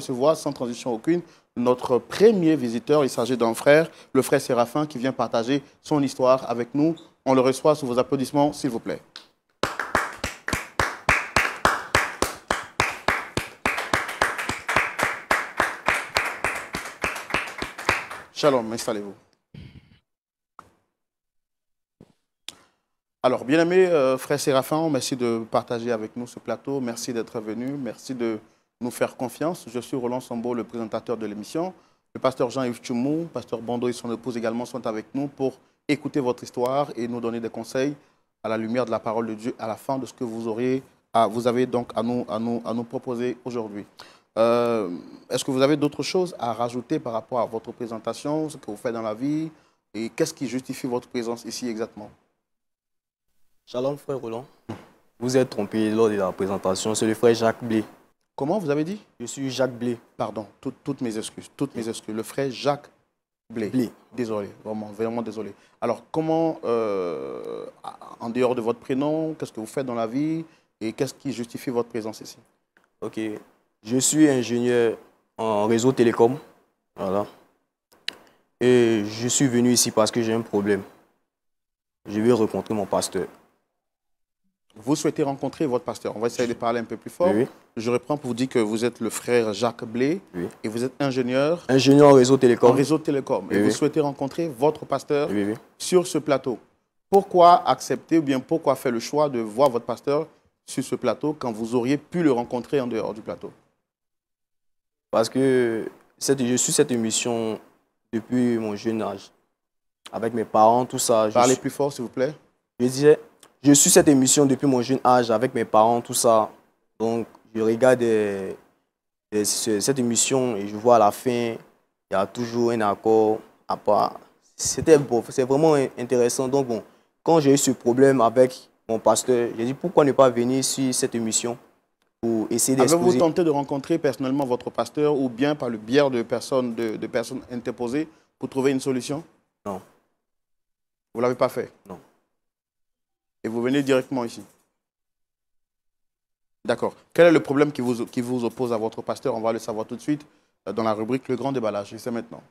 recevoir, sans transition aucune, notre premier visiteur. Il s'agit d'un frère, le frère Séraphin, qui vient partager son histoire avec nous. On le reçoit sous vos applaudissements, s'il vous plaît. Shalom, installez-vous. Alors, bien-aimé frère Séraphin, merci de partager avec nous ce plateau. Merci d'être venu. Merci de nous faire confiance. Je suis Roland Sambo, le présentateur de l'émission. Le pasteur Jean-Yves Tchoumou, pasteur Bando et son épouse également sont avec nous pour écouter votre histoire et nous donner des conseils à la lumière de la parole de Dieu à la fin de ce que vous avez donc à nous proposer aujourd'hui. Est-ce que vous avez d'autres choses à rajouter par rapport à votre présentation, ce que vous faites dans la vie et qu'est-ce qui justifie votre présence ici exactement? Shalom frère Roland. Vous êtes trompé lors de la présentation, c'est le frère Jacques Blé. Comment vous avez dit? Je suis Jacques Blé. Pardon, toutes mes excuses, Le frère Jacques Blé. Désolé, vraiment désolé. Alors, comment, en dehors de votre prénom, qu'est-ce que vous faites dans la vie et qu'est-ce qui justifie votre présence ici? Ok, je suis ingénieur en réseau télécom. Voilà. Et je suis venu ici parce que j'ai un problème. Je vais rencontrer mon pasteur. Vous souhaitez rencontrer votre pasteur. On va essayer de parler un peu plus fort. Oui. Je reprends pour vous dire que vous êtes le frère Jacques Blé et vous êtes ingénieur. Ingénieur en réseau télécom. En réseau télécom. Et vous souhaitez rencontrer votre pasteur sur ce plateau. Pourquoi accepter ou bien pourquoi faire le choix de voir votre pasteur sur ce plateau quand vous auriez pu le rencontrer en dehors du plateau? Parce que je suis cette émission depuis mon jeune âge. Avec mes parents, tout ça. Parlez plus fort, s'il vous plaît. Je disais, je suis cette émission depuis mon jeune âge avec mes parents, tout ça. Donc, je regarde cette émission et je vois à la fin, il y a toujours un accord à part. C'était beau, c'est vraiment intéressant. Donc, bon, quand j'ai eu ce problème avec mon pasteur, j'ai dit pourquoi ne pas venir sur cette émission pour essayer d'exposer. Avez-vous tenté de rencontrer personnellement votre pasteur ou bien par le biais de personnes interposées pour trouver une solution? Non. Vous ne l'avez pas fait? Non. Et vous venez directement ici? D'accord. Quel est le problème qui vous oppose à votre pasteur? On va le savoir tout de suite dans la rubrique Le Grand Déballage. Et c'est maintenant.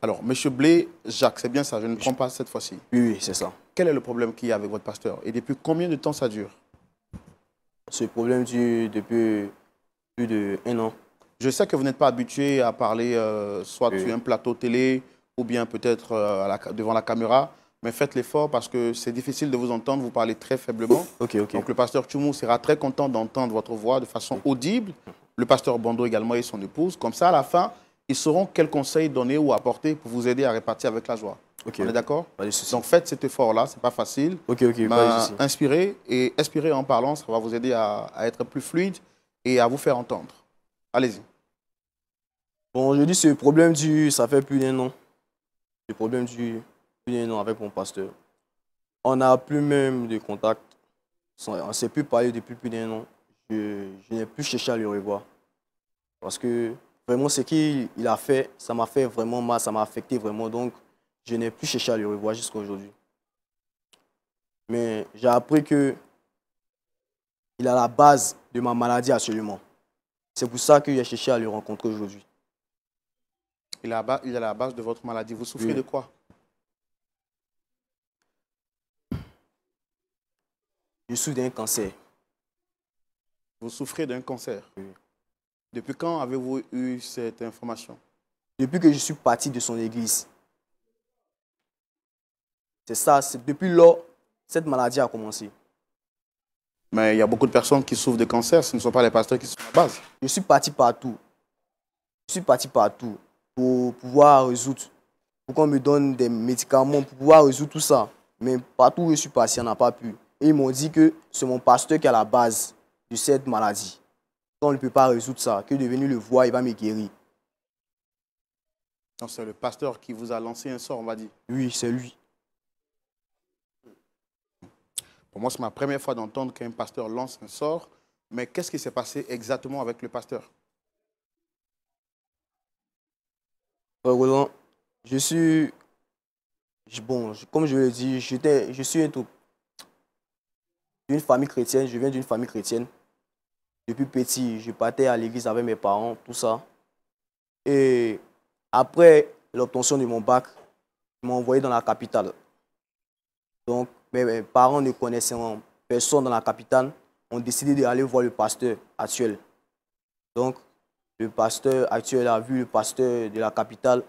Alors, M. Blé, Jacques, c'est bien ça, je ne me trompe pas cette fois-ci. Oui, c'est ça. Quel est le problème qu'il y a avec votre pasteur? Et depuis combien de temps ça dure? Ce problème dure depuis plus d'1 an. Je sais que vous n'êtes pas habitué à parler soit sur un plateau télé ou bien peut-être devant la caméra, mais faites l'effort parce que c'est difficile de vous entendre, vous parlez très faiblement. Ok. Donc le pasteur Tchoumou sera très content d'entendre votre voix de façon audible. Le pasteur Bando également et son épouse. Comme ça, à la fin, ils sauront quels conseils donner ou apporter pour vous aider à répartir avec la joie. On est d'accord? Donc faites cet effort-là, c'est pas facile. Inspirez et expirez en parlant, ça va vous aider à être plus fluide et à vous faire entendre. Allez-y. Bon, je dis ce problème ça fait plus d'1 an. Ce problème dure plus d'1 an avec mon pasteur. On n'a plus même de contact. On ne s'est plus parlé depuis plus d'1 an. Je n'ai plus cherché à le revoir. Parce que vraiment, ce qu'il a fait, ça m'a fait vraiment mal, ça m'a affecté vraiment. Donc, je n'ai plus cherché à le revoir jusqu'à aujourd'hui. Mais j'ai appris qu'il a la base de ma maladie absolument. C'est pour ça que j'ai cherché à le rencontrer aujourd'hui. Il a la base de votre maladie. Vous souffrez de quoi? Je souffre d'un cancer. Vous souffrez d'un cancer? Oui. Depuis quand avez-vous eu cette information? Depuis que je suis parti de son église. C'est ça, c'est depuis lors, cette maladie a commencé. Mais il y a beaucoup de personnes qui souffrent de cancer, ce ne sont pas les pasteurs qui sont à la base. Je suis parti partout. Je suis parti partout pour pouvoir résoudre, pour qu'on me donne des médicaments, pour pouvoir résoudre tout ça. Mais partout où je suis parti, on n'a pas pu. Et ils m'ont dit que c'est mon pasteur qui est à la base de cette maladie. On ne peut pas résoudre ça, que de venir le voir, il va me guérir. Donc c'est le pasteur qui vous a lancé un sort, on va dire. Oui, c'est lui. Pour moi, c'est ma première fois d'entendre qu'un pasteur lance un sort. Mais qu'est-ce qui s'est passé exactement avec le pasteur? Roland, je suis... Bon, comme je l'ai dit, je d'une famille chrétienne, je viens d'une famille chrétienne. Depuis petit, je partais à l'église avec mes parents, tout ça. Et après l'obtention de mon bac, ils m'ont envoyé dans la capitale. Donc, mes parents ne connaissaient personne dans la capitale, ont décidé d'aller voir le pasteur actuel. Donc, le pasteur actuel a vu le pasteur de la capitale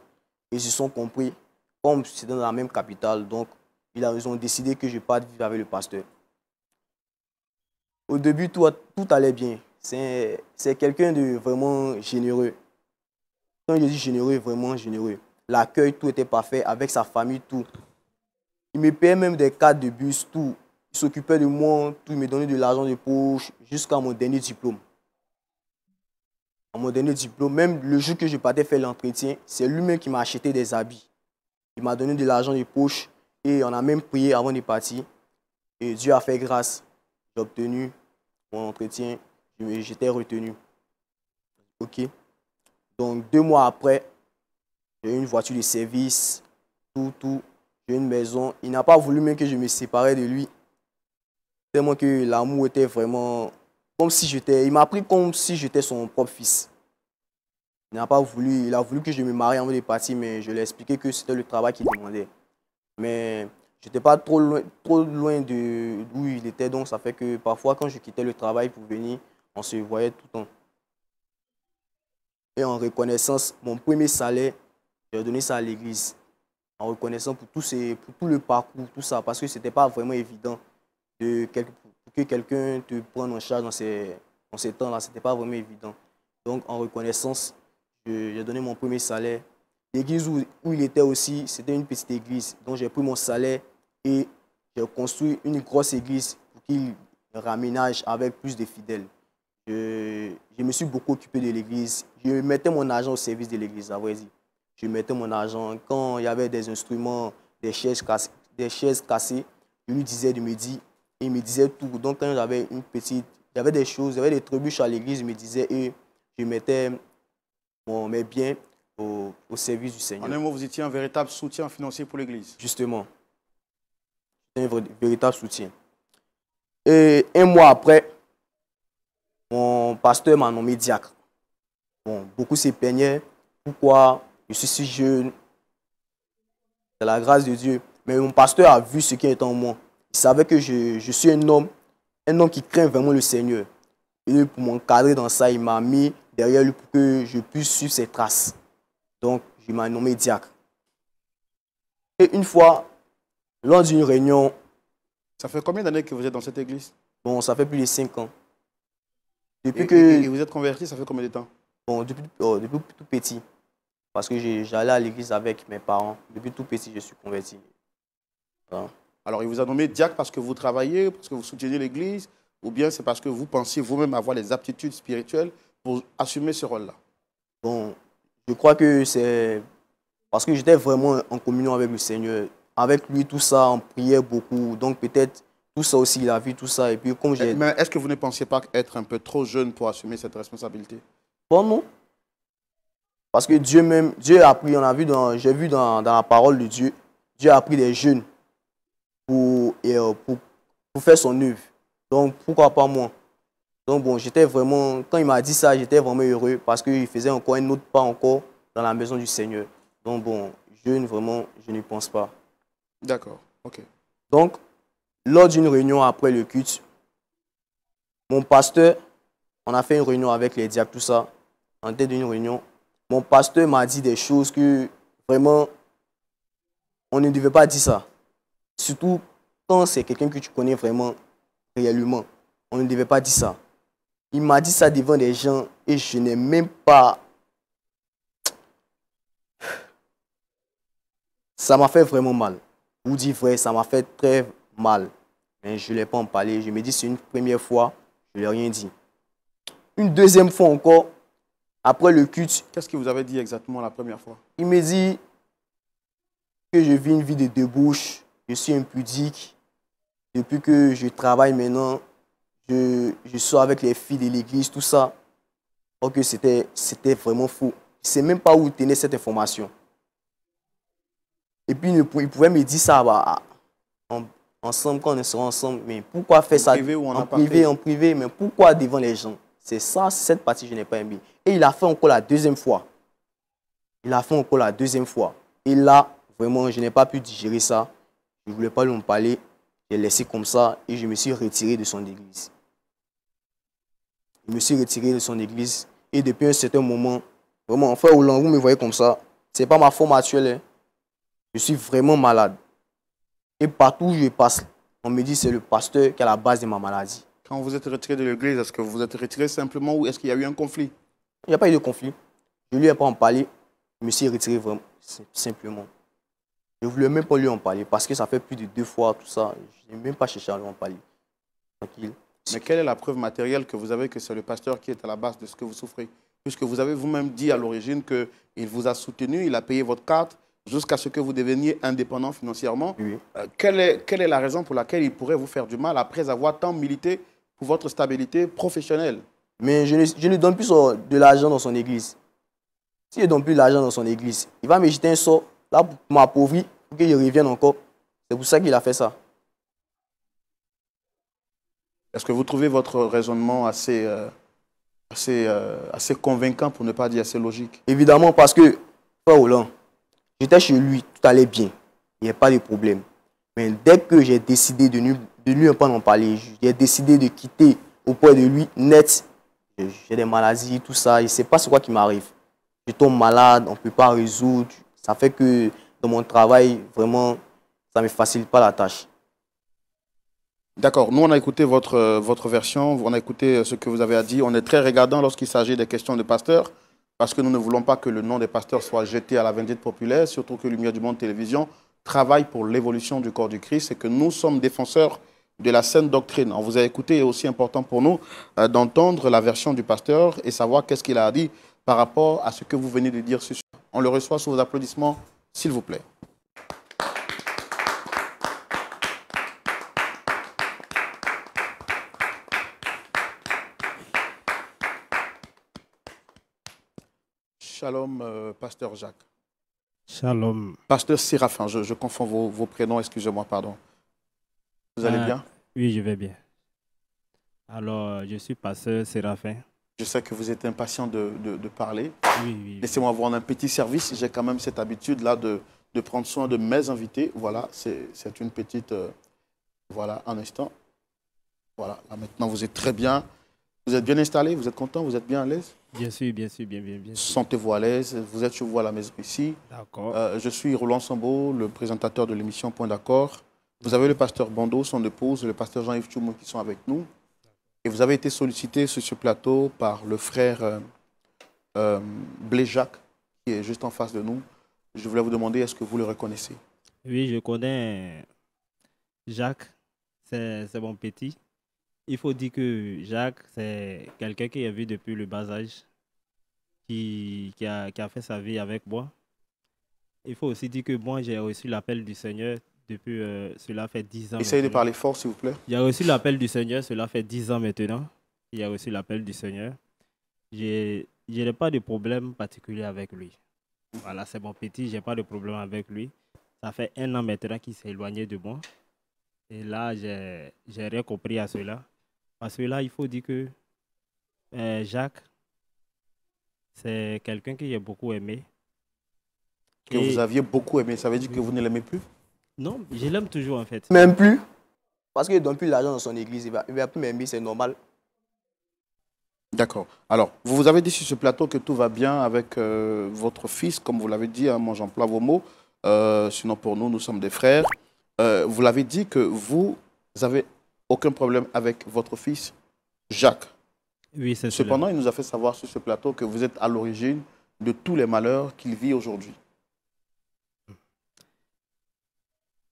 et ils se sont compris, comme c'était dans la même capitale, donc ils ont décidé que je parte vivre avec le pasteur. Au début, tout allait bien. C'est quelqu'un de vraiment généreux. Quand je dis généreux, vraiment généreux. L'accueil, tout était parfait, avec sa famille, tout. Il me payait même des cartes de bus, tout. Il s'occupait de moi, tout. Il me donnait de l'argent de poche jusqu'à mon dernier diplôme. À mon dernier diplôme, même le jour que je partais faire l'entretien, c'est lui-même qui m'a acheté des habits. Il m'a donné de l'argent de poche et on a même prié avant de partir. Et Dieu a fait grâce. J'ai obtenu mon entretien. J'étais retenu. OK. Donc, 2 mois après, j'ai eu une voiture de service, tout. J'ai une maison. Il n'a pas voulu même que je me séparais de lui. Tellement que l'amour était vraiment comme si il m'a pris comme si j'étais son propre fils. Il n'a pas voulu, il a voulu que je me marie avant de partir, mais je lui ai expliqué que c'était le travail qu'il demandait. Mais je n'étais pas trop loin de d'où il était, donc ça fait que parfois quand je quittais le travail pour venir, on se voyait tout le temps. Et en reconnaissance, mon premier salaire, j'ai donné ça à l'église. En reconnaissance pour tout le parcours, tout ça, parce que ce n'était pas vraiment évident que quelqu'un te prenne en charge dans ces temps-là. Ce n'était pas vraiment évident. Donc, en reconnaissance, j'ai donné mon premier salaire. L'église où il était aussi, c'était une petite église. Donc, j'ai pris mon salaire et j'ai construit une grosse église pour qu'il raménage avec plus de fidèles. Je me suis beaucoup occupé de l'église. Je mettais mon argent au service de l'église, à vrai dire. Je mettais mon argent. Quand il y avait des instruments, des chaises cassées, je lui disais de me dire, et il me disait tout. Donc quand j'avais il y avait des choses, il y avait des trébuches à l'église, il me disait, et je mettais mes biens au service du Seigneur. En un mot, vous étiez un véritable soutien financier pour l'église. Justement. Un véritable soutien. Et 1 mois après, mon pasteur m'a nommé diacre. Bon, beaucoup se plaignaient. Pourquoi je suis si jeune? C'est la grâce de Dieu. Mais mon pasteur a vu ce qui est en moi. Il savait que je suis un homme qui craint vraiment le Seigneur. Et pour m'encadrer dans ça, il m'a mis derrière lui pour que je puisse suivre ses traces. Donc, il m'a nommé diacre. Et une fois, lors d'une réunion... Ça fait combien d'années que vous êtes dans cette église? Bon, ça fait plus de 5 ans. Et vous êtes converti, ça fait combien de temps? Bon, depuis tout petit. Parce que j'allais à l'église avec mes parents. Depuis tout petit, je suis converti. Voilà. Alors, il vous a nommé diacre parce que vous travaillez, parce que vous soutiennez l'église, ou bien c'est parce que vous pensiez vous-même avoir les aptitudes spirituelles pour assumer ce rôle-là? Bon, je crois que c'est parce que j'étais vraiment en communion avec le Seigneur. Avec lui, tout ça, on priait beaucoup. Donc peut-être tout ça aussi, il a vu tout ça. Et puis comme j'ai... Mais est-ce que vous ne pensiez pas être un peu trop jeune pour assumer cette responsabilité? Bon, non. Parce que Dieu a pris, j'ai vu dans la parole de Dieu, Dieu a pris des jeunes pour faire son œuvre. Donc, pourquoi pas moi? Donc, bon, quand il m'a dit ça, j'étais vraiment heureux parce qu'il faisait encore un autre pas encore dans la maison du Seigneur. Donc, bon, jeune, vraiment, je ne pense pas. D'accord, ok. Donc, lors d'une réunion après le culte, mon pasteur, on a fait une réunion avec les diacres, tout ça, en tête d'une réunion. Mon pasteur m'a dit des choses que vraiment, on ne devait pas dire ça. Surtout quand c'est quelqu'un que tu connais vraiment, réellement. On ne devait pas dire ça. Il m'a dit ça devant des gens et je n'ai même pas... Ça m'a fait vraiment mal. Je vous dis vrai, ça m'a fait très mal. Mais je ne l'ai pas en parlé. Je me dis c'est une première fois, je ne l'ai rien dit. Une deuxième fois encore, après le culte... Qu'est-ce qu'il vous avait dit exactement la première fois? Il me dit que je vis une vie de débauche, je suis impudique. Depuis que je travaille maintenant, je sors avec les filles de l'église, tout ça. Or que c'était vraiment faux. Je ne sais même pas où il tenait cette information. Et puis il pouvait me dire ça ensemble, quand on sera ensemble, mais pourquoi faire ça privé ou en privé, mais pourquoi devant les gens? C'est ça, cette partie, je n'ai pas aimé. Et il a fait encore la deuxième fois. Il a fait encore la deuxième fois. Et là, vraiment, je n'ai pas pu digérer ça. Je ne voulais pas lui en parler. J'ai laissé comme ça et je me suis retiré de son église. Je me suis retiré de son église. Et depuis un certain moment, vraiment, frère Roland, vous me voyez comme ça. Ce n'est pas ma forme actuelle. Hein. Je suis vraiment malade. Et partout où je passe, on me dit que c'est le pasteur qui est à la base de ma maladie. Quand vous êtes retiré de l'église, est-ce que vous vous êtes retiré simplement ou est-ce qu'il y a eu un conflit? Il n'y a pas eu de conflit. Je ne lui ai pas en parlé. Je me suis retiré vraiment, simplement. Je ne voulais même pas lui en parler parce que ça fait plus de 2 fois tout ça. Je n'ai même pas cherché à lui en parler. Tranquille. Mais quelle est la preuve matérielle que vous avez que c'est le pasteur qui est à la base de ce que vous souffrez? Puisque vous avez vous-même dit à l'origine qu'il vous a soutenu, il a payé votre carte jusqu'à ce que vous deveniez indépendant financièrement. Oui. Quelle est la raison pour laquelle il pourrait vous faire du mal après avoir tant milité pour votre stabilité professionnelle? Mais je ne donne plus de l'argent dans son église. Si je ne donne plus de l'argent dans son église, il va me jeter un sort là pour m'appauvrir, pour qu'il revienne encore. C'est pour ça qu'il a fait ça. Est-ce que vous trouvez votre raisonnement assez convaincant, pour ne pas dire assez logique? Évidemment, parce que, frère Roland, j'étais chez lui, tout allait bien. Il n'y a pas de problème. Mais dès que j'ai décidé de lui en en parler, j'ai décidé de quitter auprès de lui, net, j'ai des maladies, tout ça, il ne sait pas ce qui m'arrive. Je tombe malade, on ne peut pas résoudre. Ça fait que dans mon travail, vraiment, ça ne me facilite pas la tâche. D'accord. Nous, on a écouté votre version, on a écouté ce que vous avez à dire. On est très regardant lorsqu'il s'agit des questions de pasteurs, parce que nous ne voulons pas que le nom des pasteurs soit jeté à la vindicte populaire, surtout que Lumière du Monde Télévision travaille pour l'évolution du corps du Christ et que nous sommes défenseurs de la saine doctrine. On vous a écouté, il est aussi important pour nous d'entendre la version du pasteur et savoir qu'est-ce qu'il a dit par rapport à ce que vous venez de dire ce soir. On le reçoit sous vos applaudissements, s'il vous plaît. Shalom, pasteur Jacques. Shalom. Pasteur Séraphin, je confonds vos prénoms, excusez-moi, pardon. Vous allez bien? Oui, je vais bien. Alors, je suis pasteur Séraphin. Je sais que vous êtes impatient de parler. Oui, oui. Laissez-moi avoir un petit service. J'ai quand même cette habitude-là de prendre soin de mes invités. Voilà, c'est une petite... voilà, un instant. Voilà, là maintenant vous êtes très bien. Vous êtes bien installé, vous êtes content, vous êtes bien à l'aise? Bien sûr, bien sûr, bien sûr. Sentez-vous à l'aise, vous êtes chez vous à la maison ici. D'accord. Je suis Roland Sambo, le présentateur de l'émission Point d'accord. Vous avez le pasteur Bando, son épouse, et le pasteur Jean-Yves Tchoumou qui sont avec nous. Et vous avez été sollicité sur ce plateau par le frère Blé Jacques, qui est juste en face de nous. Je voulais vous demander, est-ce que vous le reconnaissez? Oui, je connais Jacques, c'est mon petit. Il faut dire que Jacques, c'est quelqu'un qui est vu depuis le bas âge, qui a fait sa vie avec moi. Il faut aussi dire que moi, j'ai reçu l'appel du Seigneur depuis, cela fait 10 ans. Essayez de maintenant. parler fort, s'il vous plaît. J'ai reçu l'appel du Seigneur, cela fait 10 ans maintenant. J'ai reçu l'appel du Seigneur. Je n'ai pas de problème particulier avec lui. Voilà, c'est mon petit, je n'ai pas de problème avec lui. Ça fait 1 an maintenant qu'il s'est éloigné de moi. Et là, j'ai rien compris à cela. Parce que là, il faut dire que Jacques, c'est quelqu'un que j'ai beaucoup aimé. Que vous aviez beaucoup aimé, ça veut dire que vous ne l'aimez plus? Non, je l'aime toujours en fait. Même plus. Parce qu'il ne donne plus l'argent dans son église. Il va plus m'aimer, c'est normal. D'accord. Alors, vous vous avez dit sur ce plateau que tout va bien avec votre fils, comme vous l'avez dit, hein, moi j'emploie vos mots. Sinon, pour nous, nous sommes des frères. Vous l'avez dit que vous n'avez aucun problème avec votre fils, Jacques. Oui, c'est cela. Cependant, il nous a fait savoir sur ce plateau que vous êtes à l'origine de tous les malheurs qu'il vit aujourd'hui.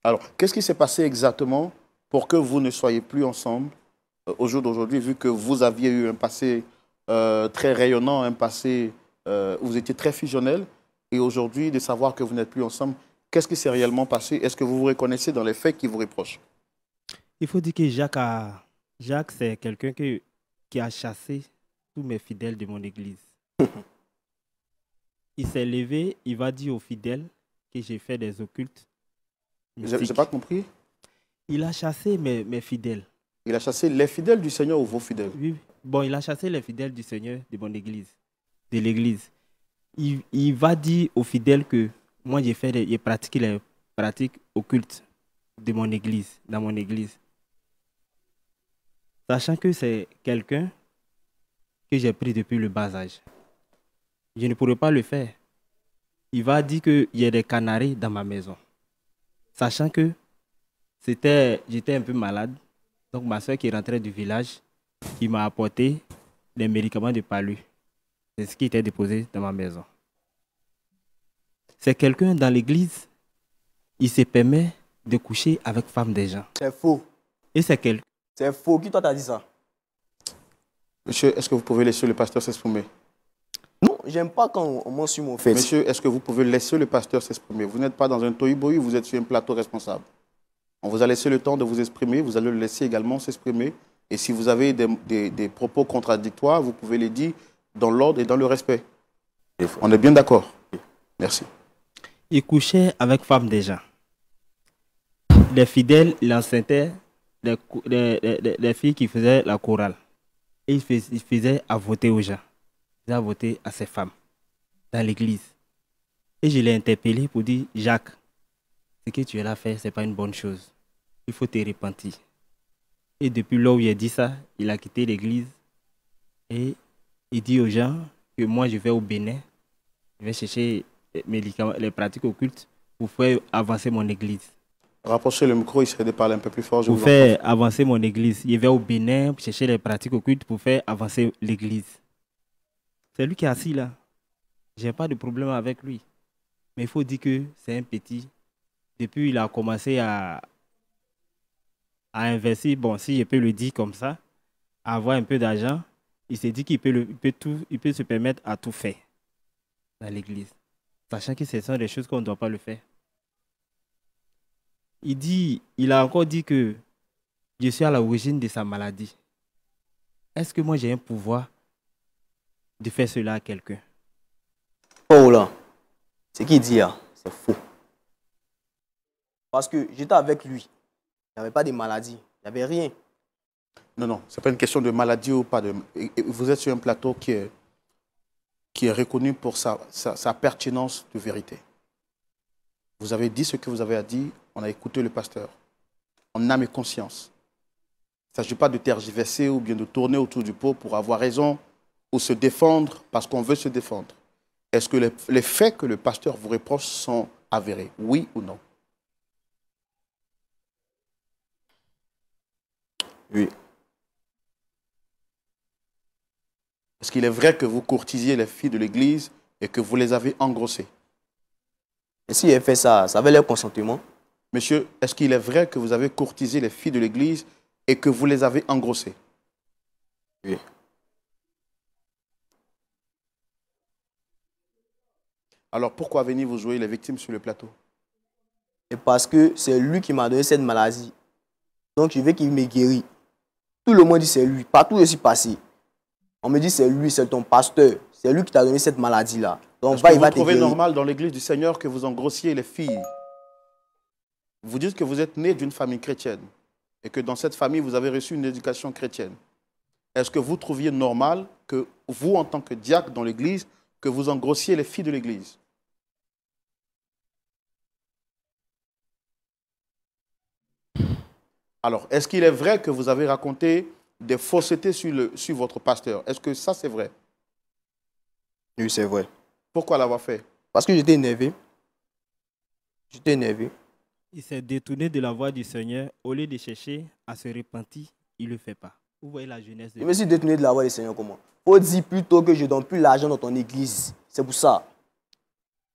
Alors, qu'est-ce qui s'est passé exactement pour que vous ne soyez plus ensemble au jour d'aujourd'hui, vu que vous aviez eu un passé très rayonnant, un passé où vous étiez très fusionnel, et aujourd'hui, de savoir que vous n'êtes plus ensemble, qu'est-ce qui s'est réellement passé? Est-ce que vous vous reconnaissez dans les faits qui vous reprochent? Il faut dire que Jacques, c'est quelqu'un qui a chassé tous mes fidèles de mon église. Il s'est levé, il va dire aux fidèles que j'ai fait des occultes. Je n'ai pas compris. Il a chassé mes fidèles. Il a chassé les fidèles du Seigneur ou vos fidèles? Oui. Bon, il a chassé les fidèles du Seigneur de mon église, de l'église. Il va dire aux fidèles que moi, j'ai pratiqué les pratiques occultes de mon église, dans mon église. Sachant que c'est quelqu'un que j'ai pris depuis le bas âge. Je ne pourrais pas le faire. Il va dire qu'il y a des canaris dans ma maison. Sachant que j'étais un peu malade. Donc ma soeur qui rentrait du village, il m'a apporté des médicaments de palu. C'est ce qui était déposé dans ma maison. C'est quelqu'un dans l'église, il se permet de coucher avec femmes des gens. C'est faux. Et c'est quelqu'un. C'est faux. Qui toi t'a dit ça? Monsieur, est-ce que vous pouvez laisser le pasteur s'exprimer? Non, j'aime pas quand on mentionne mon fait. Monsieur, est-ce que vous pouvez laisser le pasteur s'exprimer? Vous n'êtes pas dans un tohu-bohu, vous êtes sur un plateau responsable. On vous a laissé le temps de vous exprimer, vous allez le laisser également s'exprimer. Et si vous avez des propos contradictoires, vous pouvez les dire dans l'ordre et dans le respect. On est bien d'accord? Merci. Il couchait avec femmes des gens. Les fidèles, il enceintait les filles qui faisaient la chorale. Et il faisait à voter aux gens. Il faisait à voter à ces femmes dans l'église. Et je l'ai interpellé pour dire, Jacques, ce que tu as là fait, ce n'est pas une bonne chose. Il faut te repentir. Et depuis là où il a dit ça, il a quitté l'église. Et il dit aux gens que moi, je vais au Bénin. Je vais chercher les pratiques occultes pour faire avancer mon église. Rapprochez le micro, il serait de parler un peu plus fort. Pour faire avancer mon église. Je vais au Bénin pour chercher les pratiques occultes pour faire avancer l'église. C'est lui qui est assis là. Je n'ai pas de problème avec lui. Mais il faut dire que c'est un petit. Depuis il a commencé à investir, bon, si je peux le dire comme ça, à avoir un peu d'argent, il s'est dit qu'il peut se permettre à tout faire dans l'église. Sachant que ce sont des choses qu'on ne doit pas le faire. Il a encore dit que je suis à l'origine de sa maladie. Est-ce que moi j'ai un pouvoir de faire cela à quelqu'un? Oh là, ce qu'il dit là, c'est faux. Parce que j'étais avec lui. Il n'y avait pas de maladie. Il n'y avait rien. Non, ce n'est pas une question de maladie ou pas de... Vous êtes sur un plateau qui est reconnu pour sa pertinence de vérité. Vous avez dit ce que vous avez à dire, on a écouté le pasteur. En âme et conscience. Il ne s'agit pas de tergiverser ou bien de tourner autour du pot pour avoir raison ou se défendre parce qu'on veut se défendre. Est-ce que les faits que le pasteur vous reproche sont avérés? Oui ou non? Oui. Est-ce qu'il est vrai que vous courtisiez les filles de l'église et que vous les avez engrossées? Et s'il avait fait ça, ça avait leur consentement? Monsieur, est-ce qu'il est vrai que vous avez courtisé les filles de l'église et que vous les avez engrossées? Oui. Alors pourquoi venir vous jouer les victimes sur le plateau? Et parce que c'est lui qui m'a donné cette maladie. Donc je veux qu'il me guérisse. Tout le monde dit c'est lui. Partout où je suis passé, on me dit c'est lui, c'est ton pasteur. C'est lui qui t'a donné cette maladie-là. Donc est-ce que vous trouvez normal dans l'église du Seigneur que vous engrossiez les filles? Vous dites que vous êtes né d'une famille chrétienne et que dans cette famille, vous avez reçu une éducation chrétienne. Est-ce que vous trouviez normal que vous, en tant que diacre dans l'église, que vous engrossiez les filles de l'église? Alors, est-ce qu'il est vrai que vous avez raconté des faussetés sur votre pasteur? Est-ce que ça, c'est vrai? Oui, c'est vrai. Pourquoi l'avoir fait? Parce que j'étais énervé. J'étais énervé. Il s'est détourné de la voie du Seigneur. Au lieu de chercher à se repentir, il ne le fait pas. Vous voyez la jeunesse de... Je me suis détourné de la voie du Seigneur comment? Faut dire plutôt que je ne donne plus l'argent dans ton église. C'est pour ça.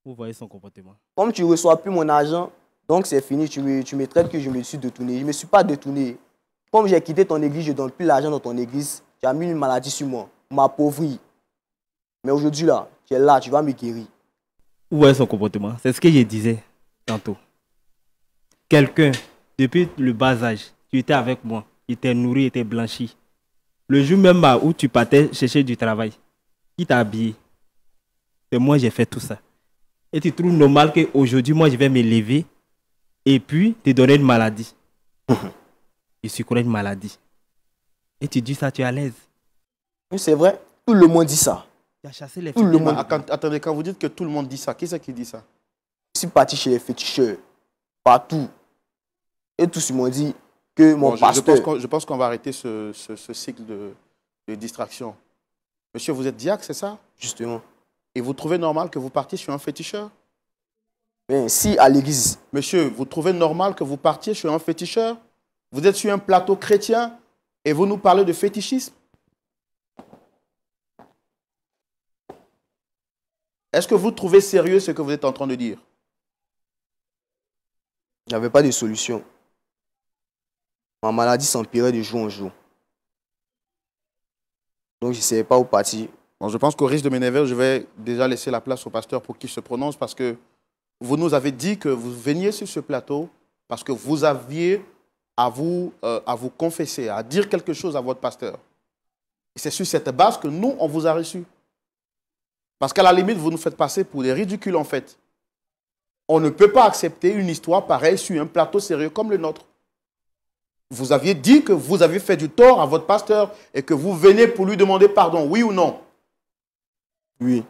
Vous voyez son comportement. Comme tu ne reçois plus mon argent, donc c'est fini, tu me traites que je me suis détourné. Je ne me suis pas détourné. Comme j'ai quitté ton église, je ne donne plus l'argent dans ton église. Tu as mis une maladie sur moi, m'appauvri. Mais aujourd'hui, là, tu es là, tu vas me guérir. Vous voyez son comportement. C'est ce que je disais tantôt. Quelqu'un, depuis le bas âge, tu étais avec moi, il était nourri, il était blanchi. Le jour même où tu partais chercher du travail, qui t'a habillé? C'est moi, j'ai fait tout ça. Et tu trouves normal qu'aujourd'hui, moi, je vais me lever et puis te donner une maladie. Je suis connais une maladie. Et tu dis ça, tu es à l'aise. Oui, c'est vrai. Tout le monde dit ça. Tu as chassé les Tout le monde. Attendez, quand vous dites que tout le monde dit ça, qui c'est qui dit ça? Je suis parti chez les féticheurs, partout. Et tous ils m'ont dit que mon pasteur... Je pense qu'on va arrêter ce cycle de distraction. Monsieur, vous êtes diacre, c'est ça? Justement. Et vous trouvez normal que vous partiez sur un féticheur? Mais si à l'église... Monsieur, vous trouvez normal que vous partiez sur un féticheur? Vous êtes sur un plateau chrétien et vous nous parlez de fétichisme? Est-ce que vous trouvez sérieux ce que vous êtes en train de dire? Il n'y avait pas de solution. Ma maladie s'empirait de jour en jour. Donc je ne savais pas où partir. Bon, je pense qu'au risque de m'énerver, je vais déjà laisser la place au pasteur pour qu'il se prononce parce que vous nous avez dit que vous veniez sur ce plateau parce que vous aviez à vous confesser, à dire quelque chose à votre pasteur. Et c'est sur cette base que nous, on vous a reçus. Parce qu'à la limite, vous nous faites passer pour des ridicules en fait. On ne peut pas accepter une histoire pareille sur un plateau sérieux comme le nôtre. Vous aviez dit que vous avez fait du tort à votre pasteur et que vous venez pour lui demander pardon, oui ou non? Oui.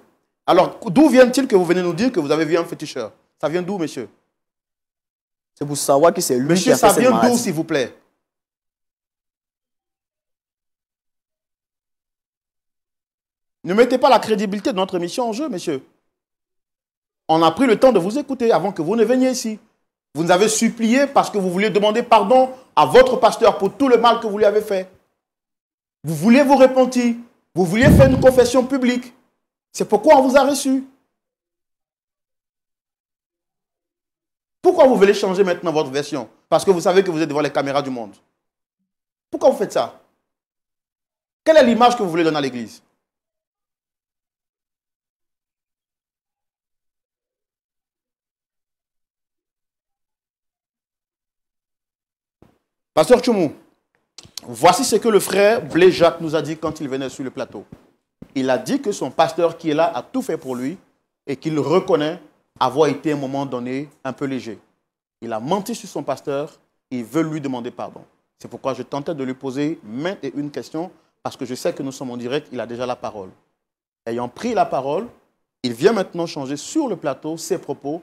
Alors, d'où vient-il que vous venez nous dire que vous avez vu un féticheur? Ça vient d'où, monsieur? C'est pour savoir que c'est lui monsieur, qui a fait cette maladie. Monsieur, ça vient d'où, s'il vous plaît? Ne mettez pas la crédibilité de notre émission en jeu, monsieur. On a pris le temps de vous écouter avant que vous ne veniez ici. Vous nous avez supplié parce que vous vouliez demander pardon à votre pasteur pour tout le mal que vous lui avez fait. Vous vouliez vous repentir. Vous vouliez faire une confession publique. C'est pourquoi on vous a reçu. Pourquoi vous voulez changer maintenant votre version? Parce que vous savez que vous êtes devant les caméras du monde. Pourquoi vous faites ça? Quelle est l'image que vous voulez donner à l'église? Pasteur Tchoumou, voici ce que le frère Blaise Jacques nous a dit quand il venait sur le plateau. Il a dit que son pasteur qui est là a tout fait pour lui et qu'il reconnaît avoir été à un moment donné un peu léger. Il a menti sur son pasteur, il veut lui demander pardon. C'est pourquoi je tentais de lui poser maintes et une question parce que je sais que nous sommes en direct, il a déjà la parole. Ayant pris la parole, il vient maintenant changer sur le plateau ses propos,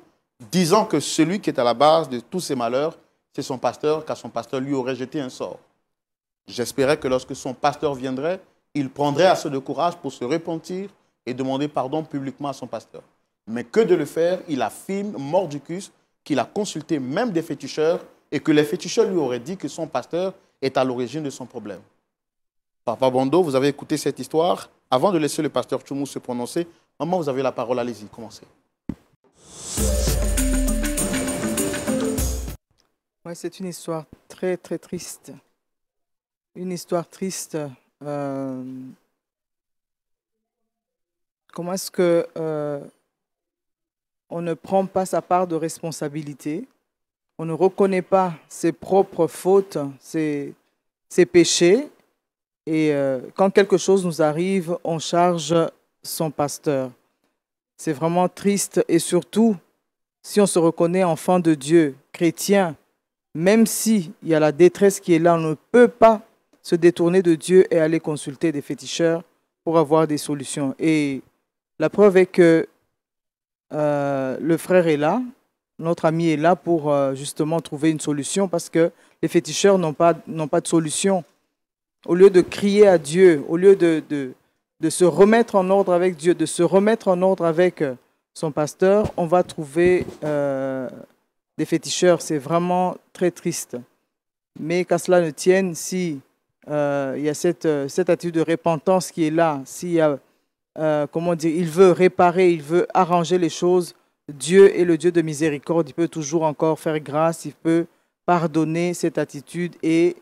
disant que celui qui est à la base de tous ces malheurs, c'est son pasteur, car son pasteur lui aurait jeté un sort. J'espérais que lorsque son pasteur viendrait, il prendrait assez de courage pour se repentir et demander pardon publiquement à son pasteur. Mais que de le faire, il affirme, mordicus, qu'il a consulté même des féticheurs et que les féticheurs lui auraient dit que son pasteur est à l'origine de son problème. Papa Bando, vous avez écouté cette histoire. Avant de laisser le pasteur Tchoumou se prononcer, maman, vous avez la parole, allez-y, commencez. Ouais, c'est une histoire très, très triste. Une histoire triste. Comment est-ce que on ne prend pas sa part de responsabilité? On ne reconnaît pas ses propres fautes, ses péchés. Et quand quelque chose nous arrive, on charge son pasteur. C'est vraiment triste. Et surtout, si on se reconnaît enfant de Dieu, chrétien, même s'il y a la détresse qui est là, on ne peut pas se détourner de Dieu et aller consulter des féticheurs pour avoir des solutions. Et la preuve est que le frère est là, notre ami est là pour justement trouver une solution parce que les féticheurs n'ont pas de solution. Au lieu de crier à Dieu, au lieu de se remettre en ordre avec Dieu, de se remettre en ordre avec son pasteur, on va trouver des féticheurs. C'est vraiment très triste. Mais qu'à cela ne tienne, si il y a cette attitude de repentance qui est là, s'il y a, comment dire, il veut réparer, il veut arranger les choses, Dieu est le Dieu de miséricorde, il peut toujours encore faire grâce, il peut pardonner cette attitude et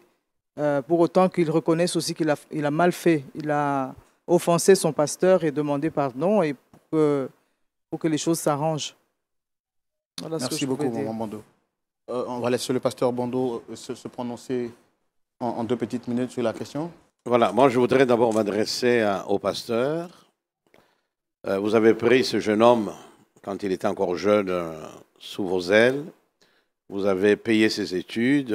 pour autant qu'il reconnaisse aussi qu'il a mal fait, il a offensé son pasteur et demandé pardon et pour que les choses s'arrangent. Voilà. Merci beaucoup, Maman Bando. On va laisser le pasteur Bando se prononcer en 2 petites minutes sur la question. Voilà, moi je voudrais d'abord m'adresser au pasteur. Vous avez pris ce jeune homme, quand il était encore jeune, sous vos ailes. vous avez payé ses études,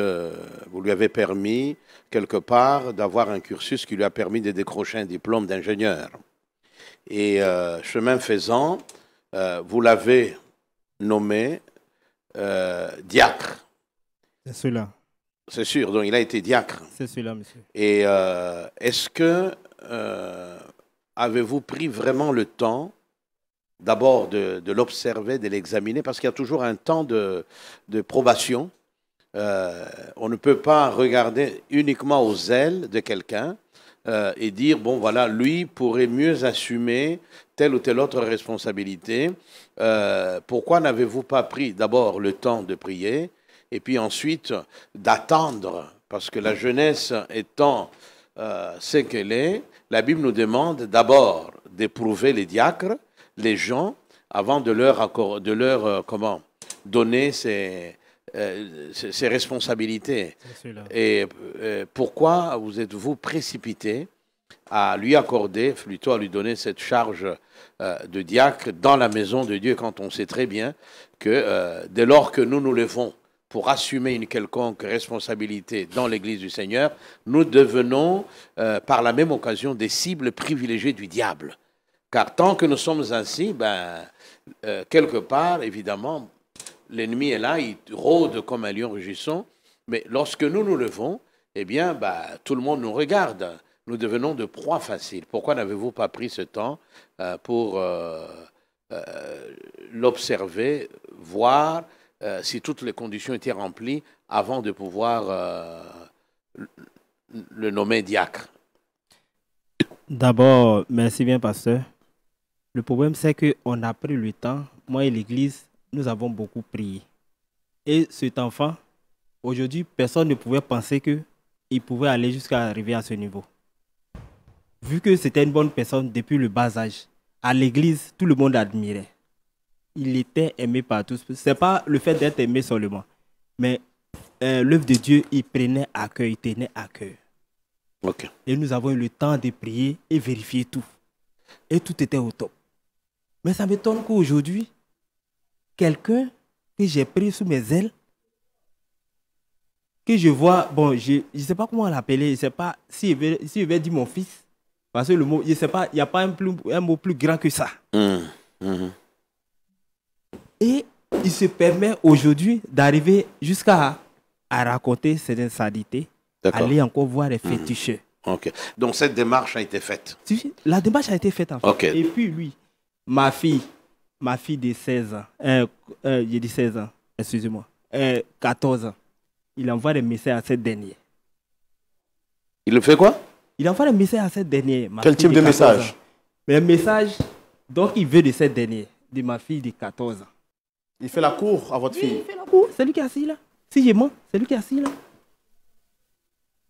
vous lui avez permis, quelque part, d'avoir un cursus qui lui a permis de décrocher un diplôme d'ingénieur. Et chemin faisant, vous l'avez nommé diacre. C'est cela. C'est sûr, donc il a été diacre. C'est cela, monsieur. Et est-ce que avez-vous pris vraiment le temps d'abord de l'observer, de l'examiner, parce qu'il y a toujours un temps de probation. On ne peut pas regarder uniquement aux ailes de quelqu'un et dire, bon voilà, lui pourrait mieux assumer telle ou telle autre responsabilité. Pourquoi n'avez-vous pas pris d'abord le temps de prier et puis ensuite d'attendre, parce que la jeunesse étant ce qu'elle est, la Bible nous demande d'abord d'éprouver les diacres, les gens, avant de leur donner ses responsabilités. Et pourquoi vous êtes-vous précipité à lui accorder, plutôt à lui donner cette charge de diacre dans la maison de Dieu, quand on sait très bien que dès lors que nous nous levons pour assumer une quelconque responsabilité dans l'Église du Seigneur, nous devenons par la même occasion des cibles privilégiées du diable. Car tant que nous sommes ainsi, quelque part, évidemment, l'ennemi est là, il rôde comme un lion rugissant, mais lorsque nous nous levons, eh bien, tout le monde nous regarde. Nous devenons de proie facile. Pourquoi n'avez-vous pas pris ce temps pour l'observer, voir si toutes les conditions étaient remplies avant de pouvoir le nommer diacre? D'abord, merci bien, pasteur. Le problème, c'est qu'on a pris le temps. Moi et l'Église, nous avons beaucoup prié. Et cet enfant, aujourd'hui, personne ne pouvait penser qu'il pouvait aller jusqu'à arriver à ce niveau. Vu que c'était une bonne personne depuis le bas âge, à l'Église, tout le monde admirait. Il était aimé par tous. Ce n'est pas le fait d'être aimé seulement, mais l'œuvre de Dieu, il prenait à cœur, il tenait à cœur. Okay. Et nous avons eu le temps de prier et vérifier tout. Et tout était au top. Mais ça m'étonne qu'aujourd'hui, quelqu'un que j'ai pris sous mes ailes, que je vois, bon, je ne sais pas comment l'appeler, je ne sais pas si je vais dire mon fils, parce que le mot, je ne sais pas, il n'y a pas un mot plus grand que ça. Et il se permet aujourd'hui d'arriver jusqu'à raconter certaines sadités, aller encore voir les féticheurs. Ok. Donc cette démarche a été faite. La démarche a été faite en fait. Okay. Et puis lui, ma fille de 16 ans, j'ai dit 16 ans, excusez-moi, 14 ans, il envoie des messages à cette dernière. Il le fait quoi? Il envoie des messages à cette dernière. Quel type de message? Un message, donc il veut de cette dernière, de ma fille de 14 ans. Il fait la cour à votre fille? Il fait la cour, c'est lui qui est assis là. Si je mens, c'est lui qui est assis là.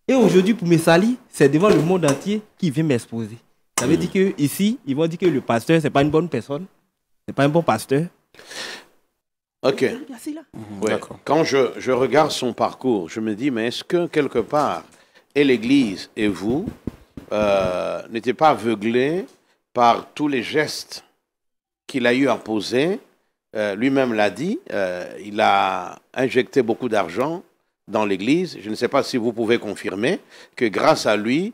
Et aujourd'hui, pour me salir, c'est devant le monde entier qui vient m'exposer. Ça veut dire qu'ici, ils vont dire que le pasteur, ce n'est pas une bonne personne. Ce n'est pas un bon pasteur. Ok. Ouais. Quand je regarde son parcours, je me dis, mais est-ce que quelque part, et l'Église et vous, n'étiez pas aveuglés par tous les gestes qu'il a eu à poser? Lui-même l'a dit, il a injecté beaucoup d'argent dans l'Église. Je ne sais pas si vous pouvez confirmer que grâce à lui,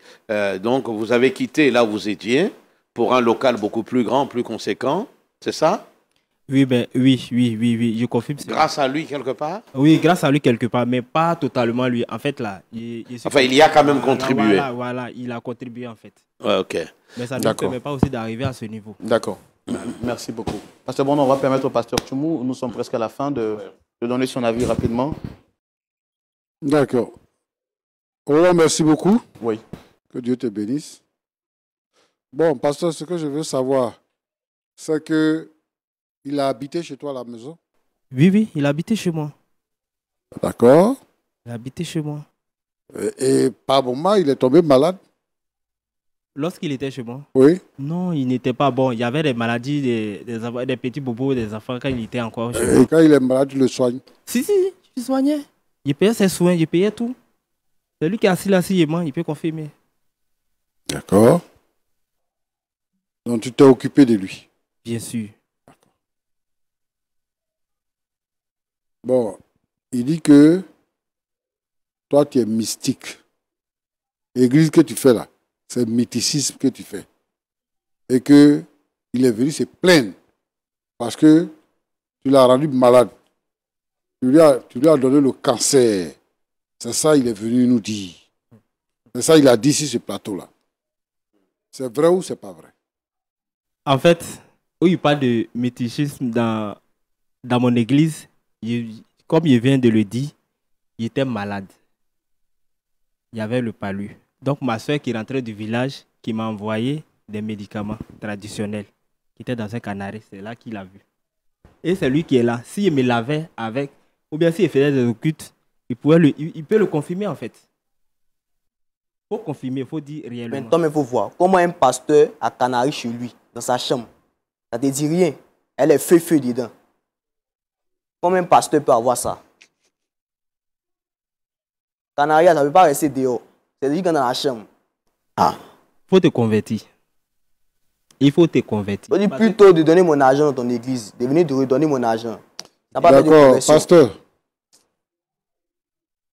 donc vous avez quitté là où vous étiez pour un local beaucoup plus grand, plus conséquent. C'est ça? Oui, oui, je confirme. Grâce à lui quelque part? Oui, grâce à lui quelque part, mais pas totalement lui. En fait, là... il y a quand même contribué. Voilà, il a contribué en fait. Ouais, ok. Mais ça ne nous permet pas aussi d'arriver à ce niveau. D'accord. Merci beaucoup. Pasteur Bondo, on va permettre au pasteur Tchoumou, nous sommes presque à la fin, de donner son avis rapidement. D'accord. Roland, merci beaucoup. Oui. Que Dieu te bénisse. Bon, pasteur, ce que je veux savoir, c'est que il a habité chez toi à la maison? Oui, il a habité chez moi. D'accord. Il a habité chez moi. Et par moment, il est tombé malade? Lorsqu'il était chez moi? Oui. Non, il n'était pas bon. Il y avait des maladies, des petits bobos, des enfants quand il était encore chez moi. Et quand il est malade, tu le soignes? Si, je soignais. Je payais ses soins, je payais tout. C'est lui qui est assis là, il peut confirmer. D'accord. Donc tu t'es occupé de lui? Bien sûr. Bon, il dit que toi, tu es mystique. L'église que tu fais là, c'est le mythicisme que tu fais. Et que il est venu se plaindre parce que tu l'as rendu malade. Tu lui as donné le cancer. C'est ça il est venu nous dire. C'est ça il a dit sur ce plateau-là. C'est vrai ou c'est pas vrai? En fait, où il parle de mythicisme dans mon église, comme il vient de le dire, il était malade. Il y avait le palu. Donc ma soeur qui rentrait du village, qui m'a envoyé des médicaments traditionnels, qui étaient dans un canari, c'est là qu'il a vu. Et c'est lui qui est là. S'il me lavait avec, ou bien s'il faisait des occultes, il peut le confirmer en fait. Il faut confirmer, il faut dire réellement. Maintenant, il faut voir comment un pasteur a canari chez lui, dans sa chambre. Ça ne te dit rien. Elle est feu dedans. Comment un pasteur peut avoir ça? Canari, ça ne peut pas rester dehors. C'est lui qui est dans la chambre. Ah. Il faut te convertir. Il faut te convertir. Je dis plutôt de donner mon argent dans ton église, de venir te redonner mon argent. D'accord, pasteur.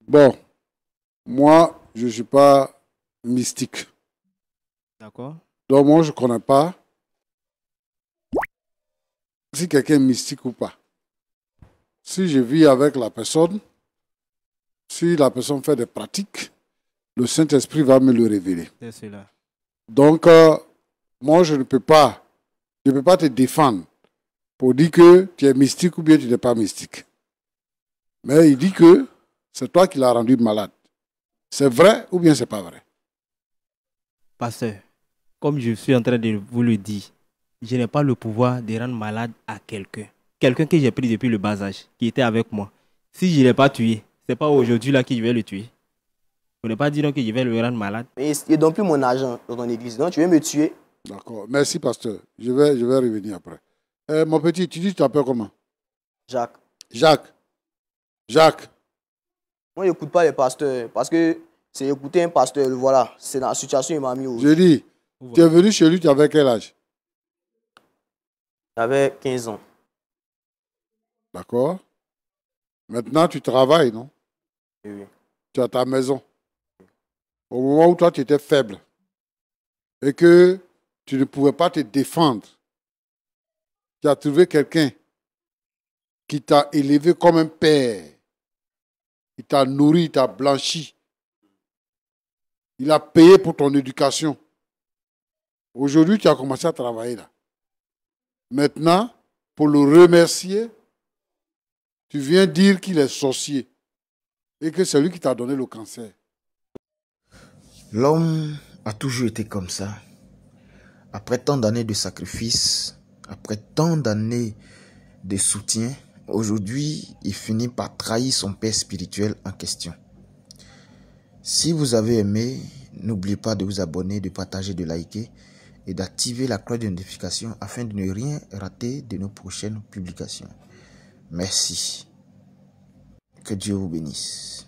Bon, moi, je ne suis pas mystique. D'accord. Donc, moi, je ne connais pas si quelqu'un est mystique ou pas. Si je vis avec la personne, si la personne fait des pratiques, le Saint-Esprit va me le révéler. C'est cela. Donc, moi, je ne peux pas te défendre pour dire que tu es mystique ou bien tu n'es pas mystique. Mais il dit que c'est toi qui l'as rendu malade. C'est vrai ou bien c'est pas vrai? Pasteur, comme je suis en train de vous le dire, je n'ai pas le pouvoir de rendre malade à quelqu'un. Quelqu'un que j'ai pris depuis le bas âge, qui était avec moi. Si je ne l'ai pas tué, ce n'est pas aujourd'hui là que je vais le tuer. Vous ne pas dire que je vais le rendre malade. Mais il ne donne plus mon argent dans ton église. Donc tu veux me tuer? D'accord. Merci, pasteur. Je vais revenir après. Mon petit, tu dis que tu t'appelles comment? Jacques. Jacques. Moi, je n'écoute pas les pasteurs. Parce que c'est écouter un pasteur. Voilà. C'est dans la situation qu'il m'a mis aujourd'hui. Je dis, tu es venu chez lui, tu avais quel âge? J'avais 15 ans. D'accord. Maintenant, tu travailles, non? Oui. Tu as ta maison. Au moment où toi, tu étais faible et que tu ne pouvais pas te défendre, tu as trouvé quelqu'un qui t'a élevé comme un père. Il t'a nourri, il t'a blanchi. Il a payé pour ton éducation. Aujourd'hui, tu as commencé à travailler là. Maintenant, pour le remercier, tu viens dire qu'il est sorcier et que c'est lui qui t'a donné le cancer. L'homme a toujours été comme ça. Après tant d'années de sacrifice, après tant d'années de soutien, aujourd'hui, il finit par trahir son père spirituel en question. Si vous avez aimé, n'oubliez pas de vous abonner, de partager, de liker et d'activer la cloche de notification afin de ne rien rater de nos prochaines publications. Merci. Que Dieu vous bénisse.